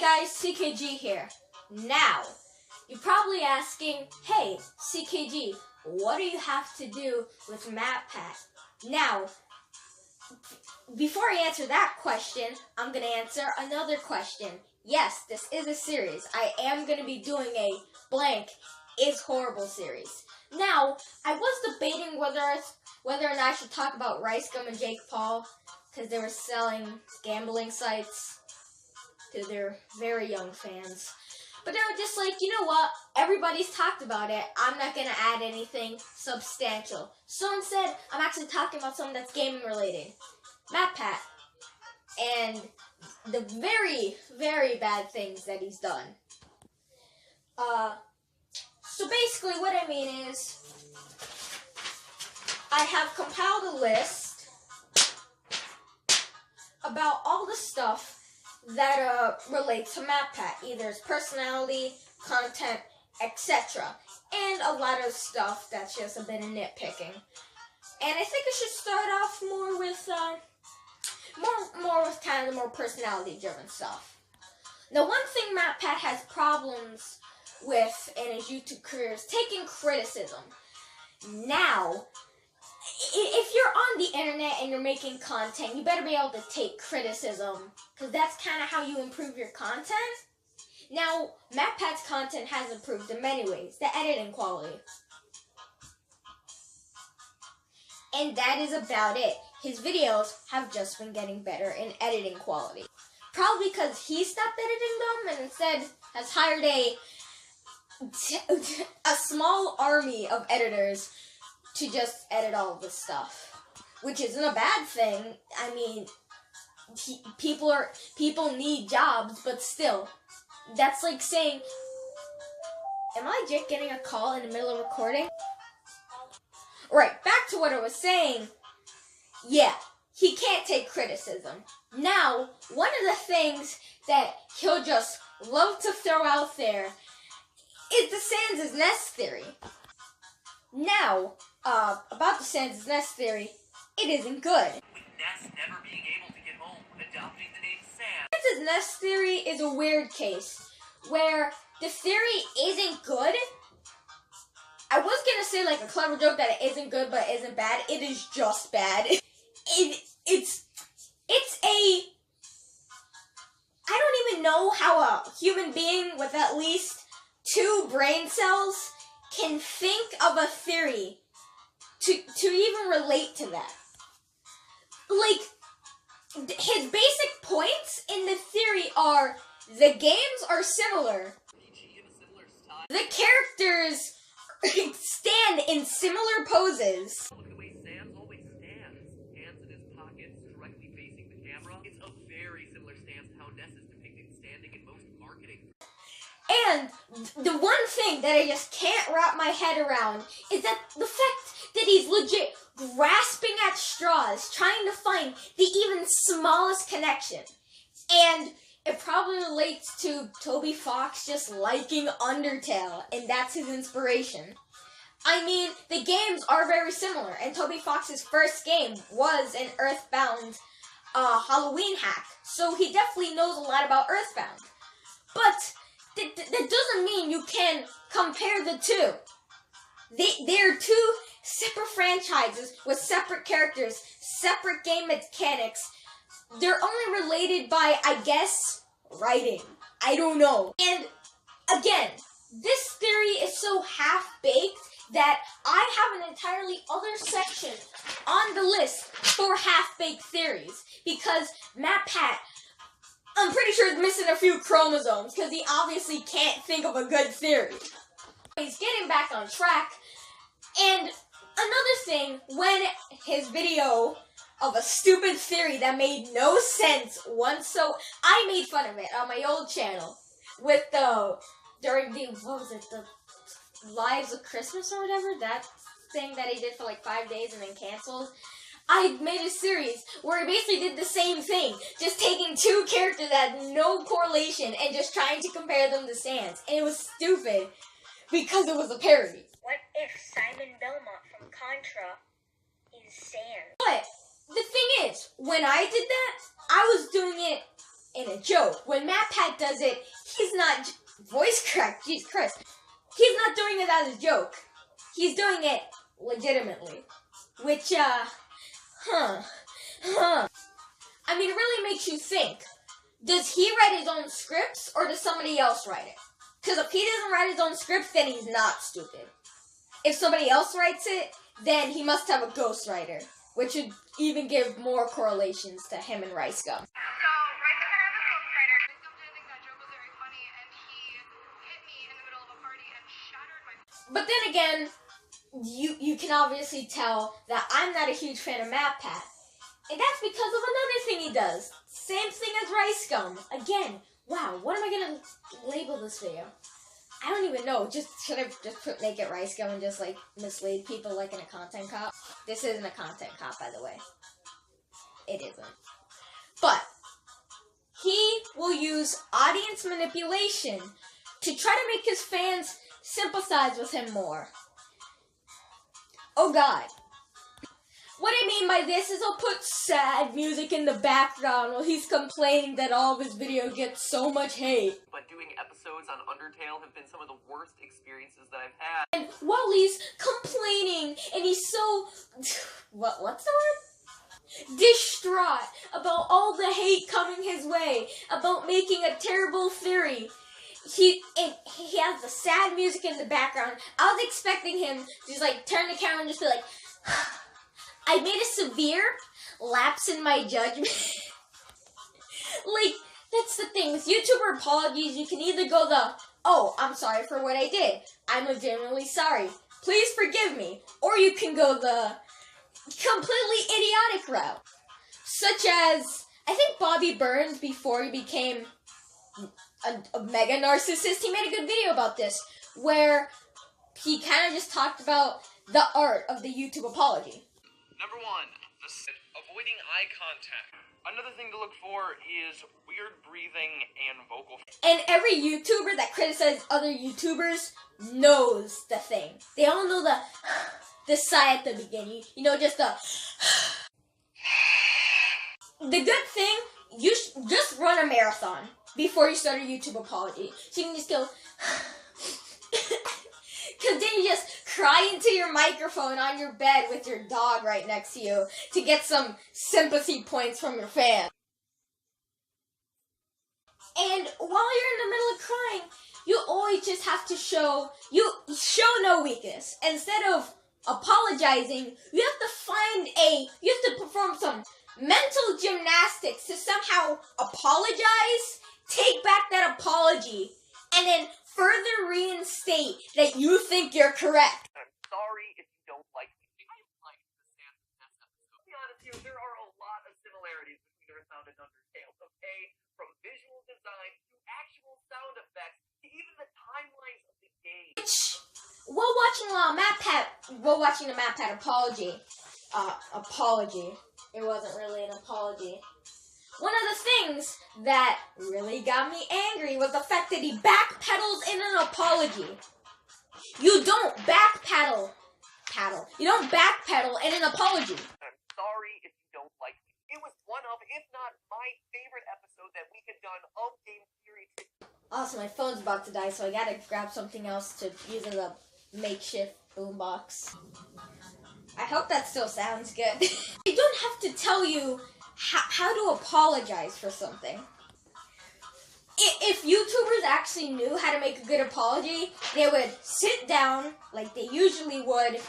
guys, CKG here. Now, you're probably asking, hey, CKG, what do you have to do with MatPat? Now, before I answer that question, I'm going to answer another question. Yes, this is a series. I am going to be doing a blank is horrible series. Now, I was debating whether or not I should talk about Rice Gum and Jake Paul, because they were selling gambling sites to their very young fans. But they were just like, you know what? Everybody's talked about it. I'm not going to add anything substantial. So instead, I'm actually talking about something that's gaming related. MatPat. And the very, very bad things that he's done. So basically what I mean is, I have compiled a list about all the stuff that relate to MatPat, either his personality, content, etc. And a lot of stuff that's just a bit of nitpicking. And I think I should start off more with kind of the more personality-driven stuff. Now, one thing MatPat has problems with in his YouTube career is taking criticism. Now, if you're on the internet and you're making content, you better be able to take criticism, because that's kind of how you improve your content. Now, MatPat's content has improved in many ways. The editing quality. And that is about it. His videos have just been getting better in editing quality. Probably because he stopped editing them and instead has hired a small army of editors to just edit all of this stuff. Which isn't a bad thing. I mean, people need jobs, but still. That's like saying, am I just getting a call in the middle of recording? Right, back to what I was saying. Yeah, he can't take criticism. Now, one of the things that he'll just love to throw out there is the Sans' Nest theory. Now, about the Sans' Nest theory, it isn't good. With Ness never being able to get home, adopting the name Sans. Sans' Nest theory is a weird case, where the theory isn't good. I was gonna say like a clever joke that it isn't good but isn't bad. It is just bad. It's a... I don't even know how a human being with at least 2 brain cells can think of a theory to even relate to that. Like, his basic points in the theory are, the games are similar. The characters stand in similar poses. Look at the way Sans always stands. Hands in his pockets, directly facing the camera. It's a very similar stance to how Ness is depicted standing in most marketing. And the one thing that I just can't wrap my head around is that the fact that he's legit grasping at straws, trying to find the even smallest connection. And it probably relates to Toby Fox just liking Undertale, and that's his inspiration. I mean, the games are very similar, and Toby Fox's first game was an Earthbound Halloween hack, so he definitely knows a lot about Earthbound. But that doesn't mean you can compare the two. They're 2 separate franchises with separate characters, separate game mechanics. They're only related by, I guess, writing. I don't know. And again, this theory is so half-baked that I have an entirely other section on the list for half-baked theories. Because MatPat, I'm pretty sure, is missing a few chromosomes, because he obviously can't think of a good theory. He's getting back on track. And another thing, when his video of a stupid theory that made no sense once, so I made fun of it on my old channel with during the, what was it, the Lives of Christmas or whatever, that thing that he did for like 5 days and then canceled. I made a series where he basically did the same thing, just taking 2 characters that had no correlation and just trying to compare them to Sans. And it was stupid because it was a parody. What if Simon Belmont from Contra is Sans? But the thing is, when I did that, I was doing it in a joke. When MatPat does it, he's not voice crack. Jesus Christ, he's not doing it as a joke. He's doing it legitimately, which I mean, it really makes you think. Does he write his own scripts, or does somebody else write it? Because if he doesn't write his own scripts, then he's not stupid. If somebody else writes it, then he must have a ghostwriter, which would even give more correlations to him and Rice Gum. So, right there, I have a ghostwriter. Rice Gum didn't think that joke was very funny, and he hit me in the middle of a party and shattered my... But then again, you can obviously tell that I'm not a huge fan of MatPat. And that's because of another thing he does. Same thing as Rice Gum. Again, wow, what am I going to label this video? I don't even know. Should I just make it Rice Gum and just, like, mislead people like in a content cop? This isn't a content cop, by the way. It isn't. But he will use audience manipulation to try to make his fans sympathize with him more. Oh, God. What I mean by this is he'll put sad music in the background while he's complaining that all of his video gets so much hate. But doing episodes on Undertale have been some of the worst experiences that I've had. And while he's complaining and he's so... What's the word? Distraught about all the hate coming his way, about making a terrible theory. He has the sad music in the background. I was expecting him to just, like, turn the camera and just be like... I made a severe lapse in my judgment. Like, that's the thing. With YouTuber apologies, you can either go oh, I'm sorry for what I did. I'm legitimately sorry. Please forgive me. Or you can go the completely idiotic route. Such as, I think Bobby Burns, before he became a mega narcissist, he made a good video about this, where he kind of just talked about the art of the YouTube apology. Number 1, avoiding eye contact. Another thing to look for is weird breathing and vocal. And every YouTuber that criticizes other YouTubers knows the thing. They all know the sigh at the beginning. You know, just the... The good thing, you just run a marathon before you start a YouTube apology. So you can just go... Because then you just cry into your microphone on your bed with your dog right next to you to get some sympathy points from your fans. And while you're in the middle of crying, you always just have to show no weakness. Instead of apologizing, you have to perform some mental gymnastics to somehow apologize, take back that apology, and then further reinstate that you think you're correct. I'm sorry if you don't like me. I like the Sans Nest episode. To be honest here, there are a lot of similarities between Earthbound and Undertale, okay? From visual design to actual sound effects to even the timelines of the game. While watching the MatPat apology, it wasn't really an apology. One of the things that really got me angry was the fact that he backpedals in an apology. You don't backpedal in an apology. I'm sorry if you don't like me. It was one of, if not my favorite episode that we had done of Game Theory. Also, my phone's about to die, so I gotta grab something else to use as a makeshift boombox. I hope that still sounds good. I don't have to tell you how to apologize for something. If YouTubers actually knew how to make a good apology, they would sit down, like they usually would,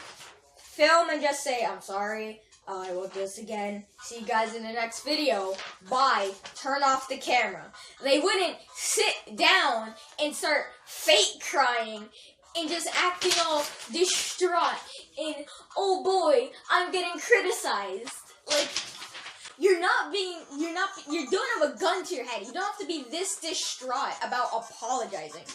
film and just say, I'm sorry, I will do this again, see you guys in the next video, bye, turn off the camera. They wouldn't sit down and start fake crying and just acting all distraught and, oh boy, I'm getting criticized. Like, you don't have a gun to your head. You don't have to be this distraught about apologizing.